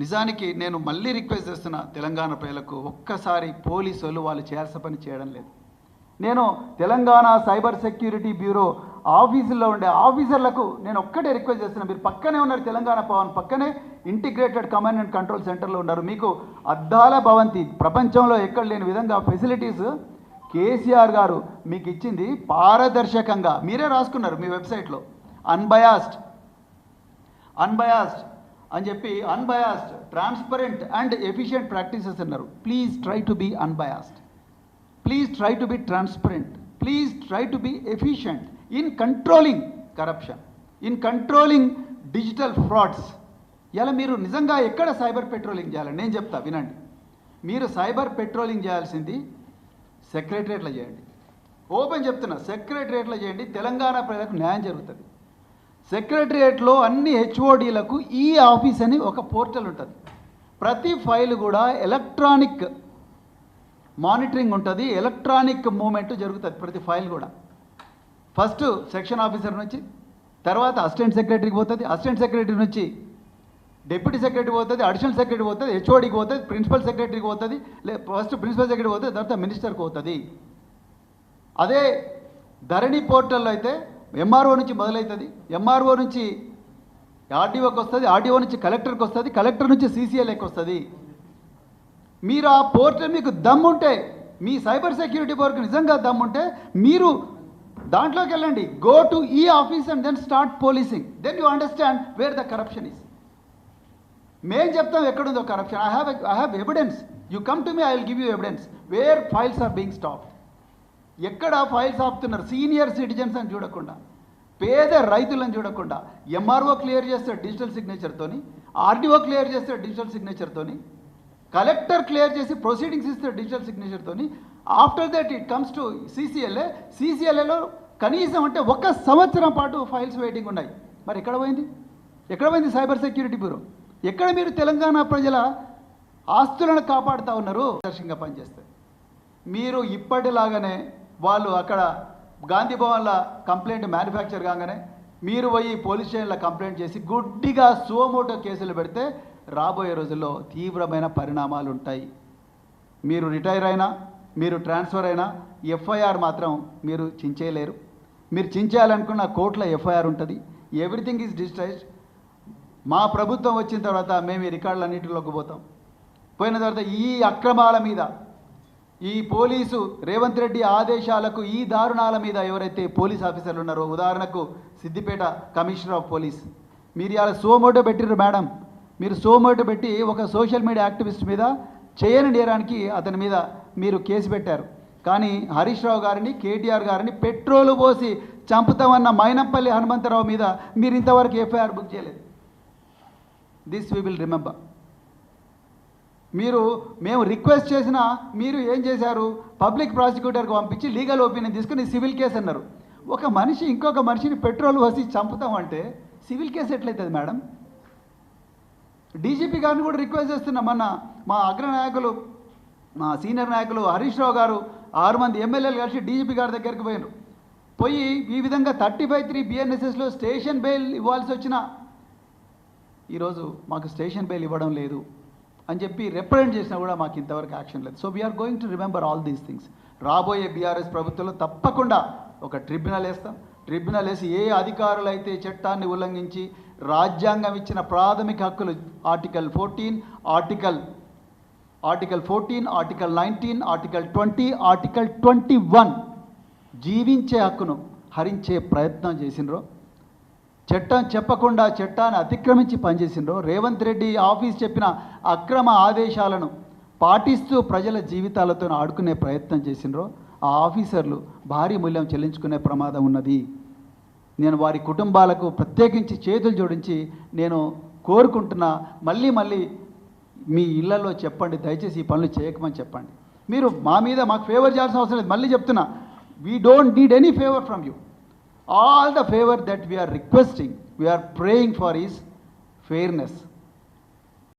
నిజానికి నేను మళ్ళీ రిక్వెస్ట్ చేస్తున్నా తెలంగాణ ప్రజలకు, ఒక్కసారి పోలీసులు వాళ్ళు చేయాల్సిన పని చేయడం లేదు. నేను తెలంగాణ సైబర్ సెక్యూరిటీ బ్యూరో ఆఫీసుల్లో ఉండే ఆఫీసర్లకు నేను ఒక్కటే రిక్వెస్ట్ చేస్తున్నా, మీరు పక్కనే ఉన్నారు, తెలంగాణ భవన్ పక్కనే ఇంటిగ్రేటెడ్ కమాండ్ అండ్ కంట్రోల్ సెంటర్లో ఉన్నారు. మీకు అద్దాల భవంతి, ప్రపంచంలో ఎక్కడ లేని విధంగా ఫెసిలిటీస్ కేసీఆర్ గారు మీకు ఇచ్చింది. పారదర్శకంగా మీరే రాసుకున్నారు మీ వెబ్సైట్లో, అన్బయాస్డ్ అని చెప్పి, unbiased, transparent and efficient practices అన్నారు. Please try to be unbiased, please try to be transparent, please try to be efficient in controlling corruption, in controlling digital frauds. ఇలా మీరు నిజంగా ఎక్కడ సైబర్ పెట్రోలింగ్ చేయాలని నేను చెప్తా వినండి. మీరు సైబర్ పెట్రోలింగ్ చేయాల్సింది సెక్రటరియట్లో చేయండి. ఓపెన్ చెప్తున్నా, సెక్రటరియట్లో చేయండి. తెలంగాణ ప్రజలకు న్యాయం జరుగుతుంది. సెక్రటరియట్లో అన్ని హెచ్ఓడీలకు ఈ ఆఫీస్ అని ఒక పోర్టల్ ఉంటుంది. ప్రతి ఫైల్ కూడా ఎలక్ట్రానిక్ మానిటరింగ్ ఉంటుంది, ఎలక్ట్రానిక్ మూమెంట్ జరుగుతుంది. ప్రతి ఫైల్ కూడా ఫస్ట్ సెక్షన్ ఆఫీసర్ నుంచి, తర్వాత అసిస్టెంట్ సెక్రటరీకి పోతుంది, అసిస్టెంట్ సెక్రటరీ నుంచి డిప్యూటీ సెక్రటరీ పోతుంది, అడిషనల్ సెక్రటరీ పోతుంది, హెచ్ఓడికి పోతుంది, ప్రిన్సిపల్ సెక్రటరీకి పోతుంది, ఫస్ట్ ప్రిన్సిపల్ సెక్రటరీ పోతుంది, తర్వాత మినిస్టర్కి పోతుంది. అదే ధరణి పోర్టల్లో అయితే ఎంఆర్ఓ నుంచి మొదలవుతుంది, ఎంఆర్ఓ నుంచి ఆర్డీఓకి వస్తుంది, ఆర్డీఓ నుంచి కలెక్టర్కి వస్తుంది, కలెక్టర్ నుంచి సీసీఎల్ఏకి వస్తుంది. మీరు ఆ పోర్టల్ మీకు దమ్ముంటే, మీ సైబర్ సెక్యూరిటీ వర్క్ నిజంగా దమ్ముంటే మీరు దాంట్లోకి వెళ్ళండి. గో టు ఈ office and then start policing, then you understand where the corruption is. మేము చెప్తాం ఎక్కడుందో corruption. I have evidence. You come to me, I will give you evidence where files are being stopped. ఎక్కడ files ఆపుతున్నారు? Senior citizens అని చూడకుండా, పేద రైతులను చూడకుండా, ఎంఆర్ఓ క్లియర్ చేస్తే డిజిటల్ సిగ్నేచర్తోని, ఆర్డీఓ క్లియర్ చేస్తే డిజిటల్ సిగ్నేచర్తోని, కలెక్టర్ క్లియర్ చేసి ప్రొసీడింగ్స్ ఇస్తే డిజిటల్ సిగ్నేచర్తోని, after that it comes to CCLA. సీసీఎల్ఏలో కనీసం అంటే 1 సంవత్సరం పాటు ఫైల్స్ వెయిటింగ్ ఉన్నాయి. మరి ఎక్కడ పోయింది సైబర్ సెక్యూరిటీ బ్యూరో? ఎక్కడ మీరు తెలంగాణ ప్రజల ఆస్తులను కాపాడుతూ ఉన్నారు? దర్శనంగా పనిచేస్తే మీరు ఇప్పటిలాగానే వాళ్ళు అక్కడ గాంధీ భవన్లో కంప్లైంట్ మ్యానుఫ్యాక్చర్ కాగానే మీరు పోయి పోలీస్ స్టేషన్లో కంప్లైంట్ చేసి గుడ్డిగా సుమోటో కేసులు పెడితే రాబోయే రోజుల్లో తీవ్రమైన పరిణామాలు ఉంటాయి. మీరు రిటైర్ అయినా, మీరు ట్రాన్స్ఫర్ అయినా ఎఫ్ఐఆర్ మాత్రం మీరు చించేయలేరు. మీరు చించేయాలనుకున్న కోర్టులో ఎఫ్ఐఆర్ ఉంటుంది. Everything is digitised. మా ప్రభుత్వం వచ్చిన తర్వాత మేము ఈ రికార్డులన్నింటిలోకి పోతాం. పోయిన తర్వాత ఈ అక్రమాల మీద, ఈ పోలీసు రేవంత్ రెడ్డి ఆదేశాలకు, ఈ దారుణాల మీద ఎవరైతే పోలీస్ ఆఫీసర్లు ఉన్నారో, ఉదాహరణకు సిద్దిపేట కమిషనర్ ఆఫ్ పోలీస్, మీరు ఇలా సోమోటో పెట్టిర్రు మేడం. మీరు సోమోటో పెట్టి ఒక సోషల్ మీడియా యాక్టివిస్ట్ మీద చేయని నేరానికి అతని మీద మీరు కేసు పెట్టారు. కానీ హరీష్ రావు గారిని, కేటీఆర్ గారిని పెట్రోలు పోసి చంపుతామన్న మైనంపల్లి హనుమంతరావు మీద మీరు ఇంతవరకు ఎఫ్ఐఆర్ బుక్ చేయలేదు. This we will remember. మేము రిక్వెస్ట్ చేసినా మీరు ఏం చేశారు? పబ్లిక్ ప్రాసిక్యూటర్కి పంపించి లీగల్ ఒపీనియన్ తీసుకుని సివిల్ కేసు అన్నారు. ఒక మనిషి ఇంకొక మనిషిని పెట్రోల్ పోసి చంపుతామంటే సివిల్ కేసు ఎట్లయితుంది మేడం? డీజీపీ గారిని కూడా రిక్వెస్ట్ చేస్తున్నాం. మా అగ్రనాయకులు, మా సీనియర్ నాయకులు హరీష్ రావు గారు 6 మంది ఎమ్మెల్యేలు కలిసి డీజీపీ గారి దగ్గరికి పోయి ఈ విధంగా 35(3) BNSSలో స్టేషన్ బెయిల్ ఇవ్వాల్సి వచ్చినా ఈరోజు మాకు స్టేషన్ బెయిల్ ఇవ్వడం లేదు అని చెప్పి రిప్రజెంట్ చేసినా కూడా మాకు ఇంతవరకు యాక్షన్ లేదు. So we're going to remember all these things. రాబోయే బీఆర్ఎస్ ప్రభుత్వంలో తప్పకుండా ఒక ట్రిబ్యునల్ వేస్తాం. ట్రిబ్యునల్ వేసి ఏ అధికారులైతే చట్టాన్ని ఉల్లంఘించి రాజ్యాంగం ఇచ్చిన ప్రాథమిక హక్కులు ఆర్టికల్ 14, ఆర్టికల్ 19, ఆర్టికల్ 20, ఆర్టికల్ 21 జీవించే హక్కును హరించే ప్రయత్నం చేసినరో, చట్టం చెప్పకుండా చట్టాన్ని అతిక్రమించి పనిచేసినరో, రేవంత్ రెడ్డి ఆఫీస్ చెప్పిన అక్రమ ఆదేశాలను పాటిస్తూ ప్రజల జీవితాలతో ఆడుకునే ప్రయత్నం చేసినరో ఆ ఆఫీసర్లు భారీ మూల్యం చెల్లించుకునే ప్రమాదం ఉన్నది. నేను వారి కుటుంబాలకు ప్రత్యేకించి చేతులు జోడించి నేను కోరుకుంటున్నా, మళ్ళీ మీ ఇళ్లలో చెప్పండి, దయచేసి ఈ పనులు చేయకమని చెప్పండి. మీరు మాకు ఫేవర్ చేయాల్సిన అవసరం లేదు. మళ్ళీ చెప్తున్నా, we don't need any favour from you. All the favor that we are requesting, we are praying for is fairness.